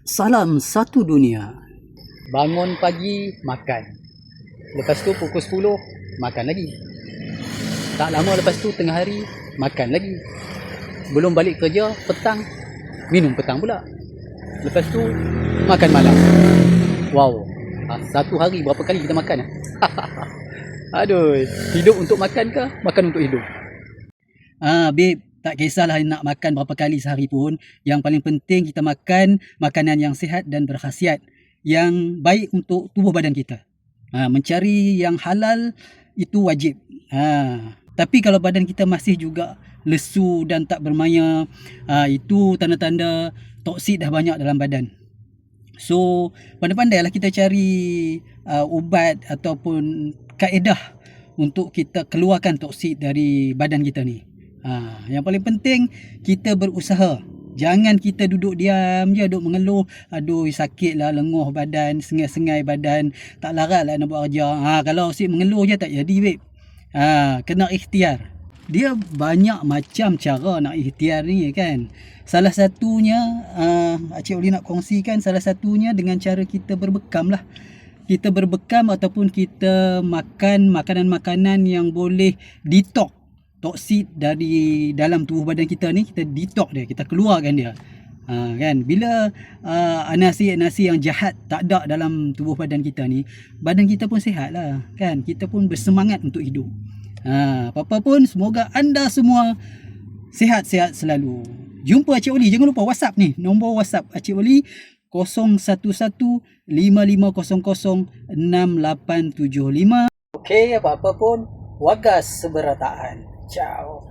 Salam satu dunia. Bangun pagi, makan. Lepas tu pukul 10, makan lagi. Tak lama lepas tu tengah hari, makan lagi. Belum balik kerja, petang, minum petang pula. Lepas tu, makan malam. Wow, satu hari berapa kali kita makan? Aduh, hidup untuk makan ke? Makan untuk hidup? Babe, tak kisahlah nak makan berapa kali sehari pun. Yang paling penting kita makan makanan yang sihat dan berkhasiat, yang baik untuk tubuh badan kita. Mencari yang halal itu wajib. Tapi kalau badan kita masih juga lesu dan tak bermaya, itu tanda-tanda toksik dah banyak dalam badan. So, pandai-pandailah kita cari ubat ataupun kaedah untuk kita keluarkan toksik dari badan kita ni. Yang paling penting kita berusaha. Jangan kita duduk diam je, duduk mengeluh, aduh sakit lah, lenguh badan, sengai-sengai badan, tak larat lah nak buat kerja. Kalau asyik mengeluh je tak jadi, babe. Kena ikhtiar. Dia banyak macam cara nak ikhtiar ni kan. Salah satunya Cik Oli nak kongsikan, salah satunya dengan cara kita berbekam lah. Kita berbekam ataupun kita makan makanan-makanan yang boleh detox toksik dari dalam tubuh badan kita ni. Kita detox dia, kita keluarkan dia. Kan, bila nasi yang jahat tak ada dalam tubuh badan kita ni, badan kita pun sihat lah kan, kita pun bersemangat untuk hidup. Apa-apa pun, semoga anda semua sihat-sihat selalu. Jumpa Cik Oli. Jangan lupa WhatsApp ni, nombor WhatsApp Cik Oli 011-5500-6875. Okey, apa-apa pun, wagas seberataan. Ciao.